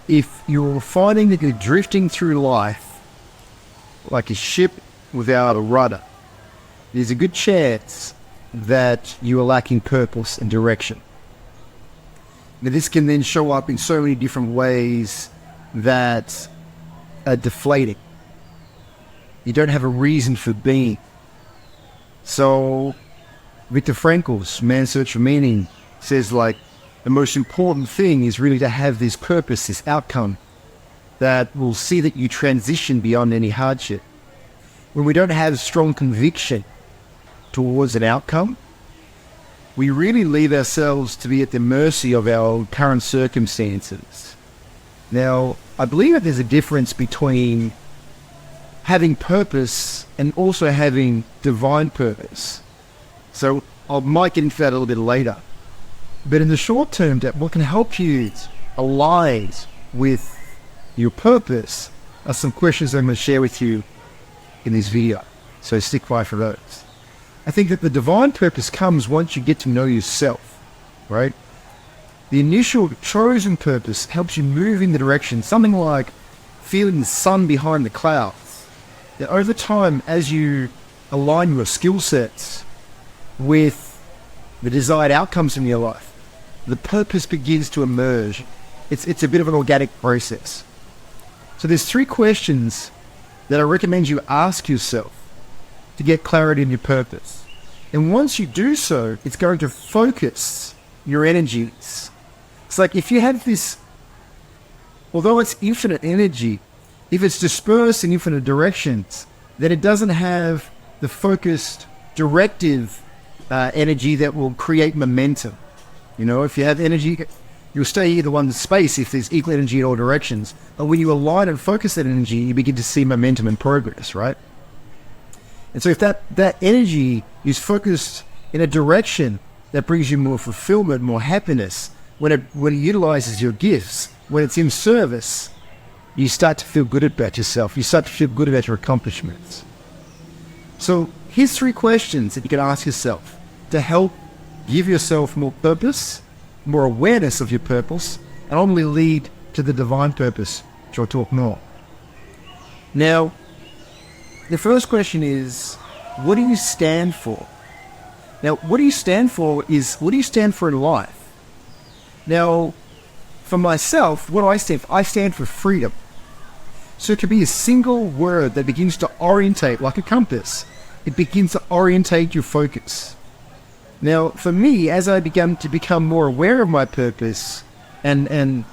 if you're finding that you're drifting through life like a ship without a rudder, there's a good chance that you are lacking purpose and direction. Now, this can then show up in so many different ways that are deflating. You don't have a reason for being. So, Viktor Frankl's Man's Search for Meaning says, like, the most important thing is really to have this purpose, this outcome, that will see that you transition beyond any hardship. When we don't have strong conviction towards an outcome, we really leave ourselves to be at the mercy of our current circumstances. Now, I believe that there's a difference between having purpose and also having divine purpose. So I might get into that a little bit later. But in the short term, what can help you align with your purpose are some questions I'm going to share with you in this video. So stick by for those. I think that the divine purpose comes once you get to know yourself, right? The initial chosen purpose helps you move in the direction, something like feeling the sun behind the clouds. That over time, as you align your skill sets with the desired outcomes in your life, the purpose begins to emerge. It's a bit of an organic process. So there's 3 questions that I recommend you ask yourself to get clarity in your purpose. And once you do so, it's going to focus your energies. It's like if you have this, although it's infinite energy, if it's dispersed in infinite directions, then it doesn't have the focused, directive energy that will create momentum. You know, if you have energy, you'll stay either one space if there's equal energy in all directions. But when you align and focus that energy, you begin to see momentum and progress, right? And so if that energy is focused in a direction that brings you more fulfillment, more happiness, when it utilizes your gifts, when it's in service, you start to feel good about yourself. You start to feel good about your accomplishments. So here's 3 questions that you can ask yourself to help give yourself more purpose, more awareness of your purpose, and ultimately lead to the divine purpose, which I'll talk more. Now, the first question is, what do you stand for? Now, what do you stand for in life? Now, for myself, what do I stand for? I stand for freedom. So it could be a single word that begins to orientate like a compass. It begins to orientate your focus. Now, for me, as I began to become more aware of my purpose and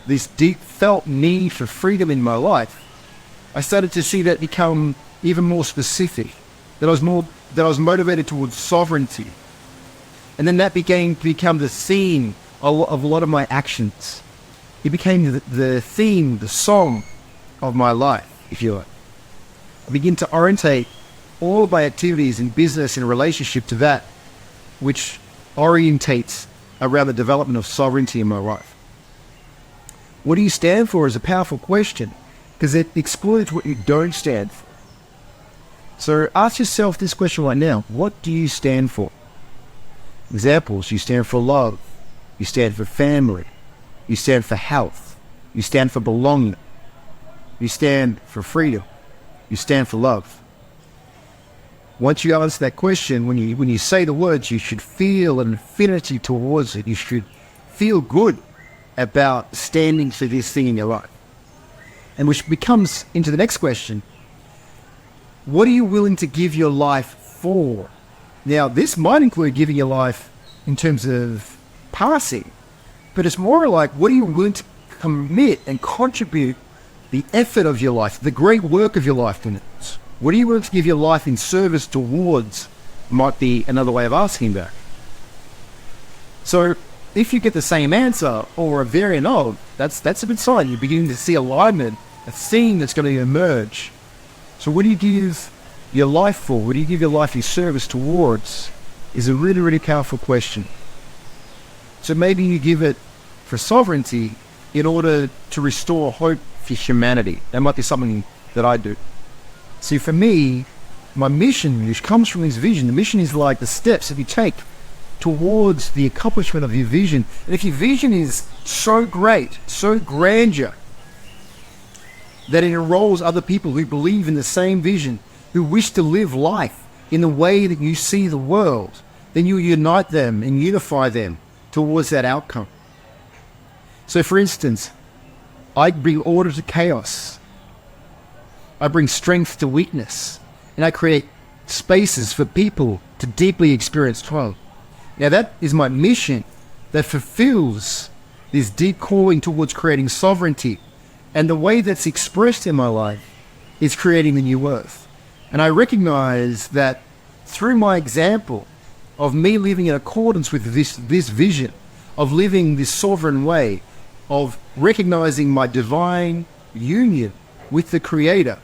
this deep felt need for freedom in my life, I started to see that become even more specific. That I was motivated towards sovereignty. And then that began to become the theme of a lot of my actions. It became the theme, the song of my life, if you like. I begin to orientate all of my activities in business and relationship to that which orientates around the development of sovereignty in my life. What do you stand for is a powerful question because it exploits what you don't stand for. So ask yourself this question right now. What do you stand for? Examples: you stand for love, you stand for family, you stand for health, you stand for belonging, you stand for freedom, you stand for love. Once you answer that question, when you say the words, you should feel an affinity towards it. You should feel good about standing for this thing in your life. And which becomes into the next question. What are you willing to give your life for? Now, this might include giving your life in terms of passing, but it's more like, what are you willing to commit and contribute the effort of your life, the great work of your life in it? What are you willing to give your life in service towards? Might be another way of asking that. So if you get the same answer or a variant of, that's a good sign. You're beginning to see alignment, a theme that's going to emerge. So what do you give your life for? What do you give your life in service towards? Is a really, really powerful question. So maybe you give it for sovereignty in order to restore hope for humanity. That might be something that I do. See, for me, my mission, which comes from this vision, the mission is like the steps that you take towards the accomplishment of your vision. And if your vision is so great, so grandeur, that it enrolls other people who believe in the same vision, who wish to live life in the way that you see the world, then you unite them and unify them towards that outcome. So for instance, I bring order to chaos. I bring strength to weakness. And I create spaces for people to deeply experience triumph. Now that is my mission that fulfills this deep calling towards creating sovereignty. And the way that's expressed in my life is creating the new earth. And I recognize that through my example of me living in accordance with this vision, of living this sovereign way, of recognizing my divine union with the Creator,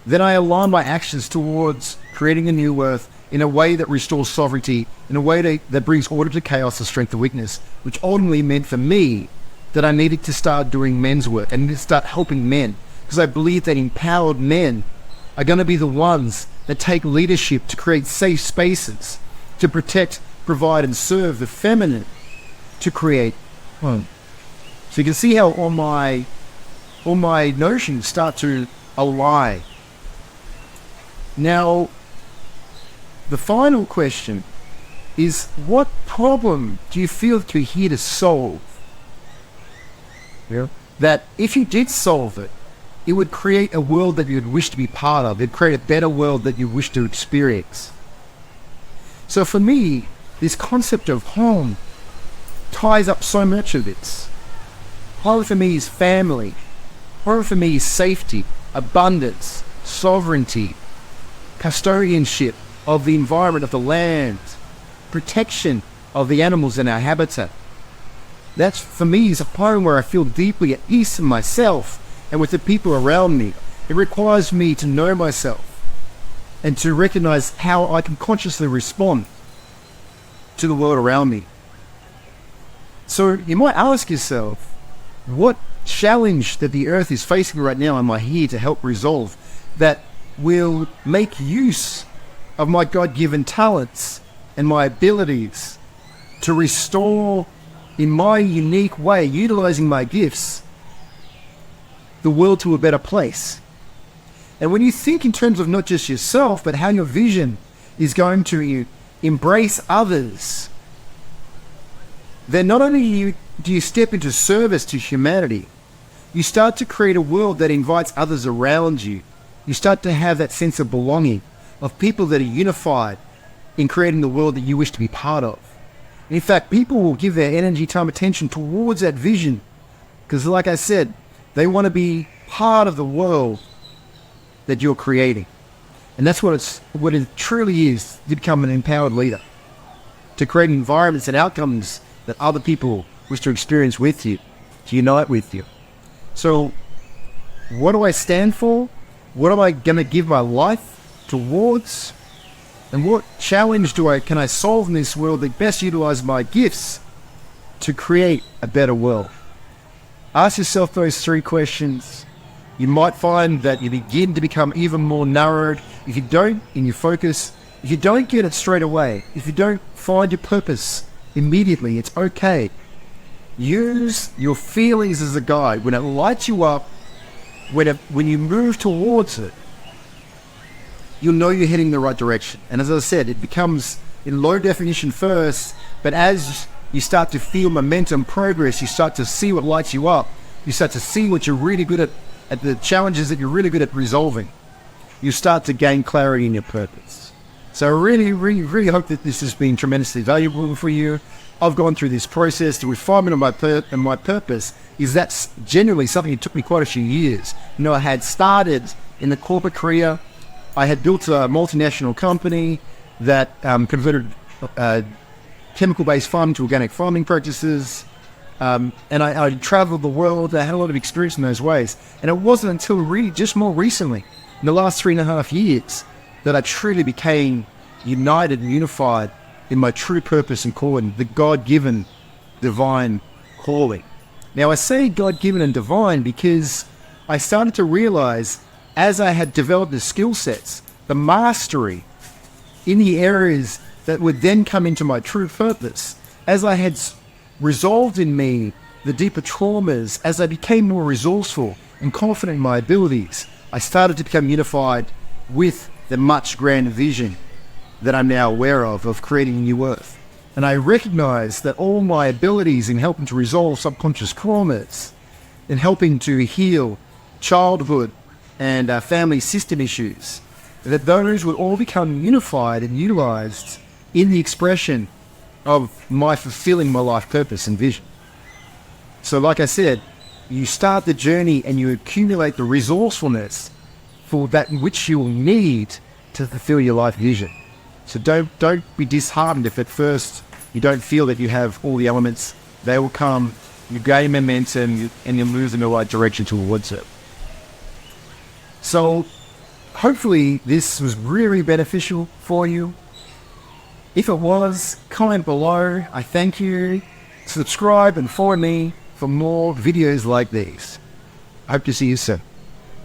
then I align my actions towards creating a new earth in a way that restores sovereignty, in a way that brings order to chaos and strength to weakness, which ultimately meant for me that I needed to start doing men's work and to start helping men, because I believe that empowered men are going to be the ones that take leadership to create safe spaces, to protect, provide, and serve the feminine, to create home. So you can see how all my notions start to align. Now, the final question is, what problem do you feel that you're here to solve? Yeah. That if you did solve it, it would create a world that you'd wish to be part of. It'd create a better world that you wish to experience. So for me, this concept of home ties up so much of this. Home for me is family. Home for me is safety, abundance, sovereignty, custodianship of the environment, of the land, protection of the animals in our habitat. That's, for me, is a home where I feel deeply at peace in myself and with the people around me. It requires me to know myself and to recognize how I can consciously respond to the world around me. So you might ask yourself, what challenge that the earth is facing right now am I here to help resolve that will make use of my God-given talents and my abilities to restore, in my unique way, utilizing my gifts, the world to a better place? And when you think in terms of not just yourself, but how your vision is going to embrace others, then not only do you step into service to humanity, you start to create a world that invites others around you. You start to have that sense of belonging, of people that are unified in creating the world that you wish to be part of. And in fact, people will give their energy, time, attention towards that vision, because like I said, they want to be part of the world that you're creating. And that's what it truly is to become an empowered leader, to create environments and outcomes that other people wish to experience with you, to unite with you. So what do I stand for? What am I going to give my life towards? And what challenge can I solve in this world that best utilize my gifts to create a better world? Ask yourself those three questions. You might find that you begin to become even more narrowed. If you don't, in your focus, if you don't get it straight away, if you don't find your purpose immediately, it's okay. Use your feelings as a guide. When it lights you up, when you move towards it, you'll know you're heading in the right direction. And as I said, it becomes in low definition first, but as you start to feel momentum, progress, you start to see what lights you up. You start to see what you're really good at the challenges that you're really good at resolving. You start to gain clarity in your purpose. So I really, really, really hope that this has been tremendously valuable for you. I've gone through this process. The refinement of my purpose is that's generally something that took me quite a few years. You know, I had started in the corporate career. I had built a multinational company that converted chemical-based farming to organic farming practices. And I traveled the world. I had a lot of experience in those ways. And it wasn't until really just more recently, in the last 3.5 years, that I truly became united and unified in my true purpose and calling, the God-given divine calling. Now I say God-given and divine because I started to realize as I had developed the skill sets, the mastery in the areas that would then come into my true purpose, as I had resolved in me the deeper traumas, as I became more resourceful and confident in my abilities, I started to become unified with the much grander vision that I'm now aware of creating a new earth. And I recognize that all my abilities in helping to resolve subconscious traumas, in helping to heal childhood and family system issues, that those would all become unified and utilized in the expression of my fulfilling my life purpose and vision. So like I said, you start the journey and you accumulate the resourcefulness for that which you will need to fulfill your life vision. So don't be disheartened if at first you don't feel that you have all the elements. They will come, you gain momentum, and you move in the right direction towards it. So hopefully this was really beneficial for you. If it was, comment below. I thank you. Subscribe and follow me for more videos like these. I hope to see you soon.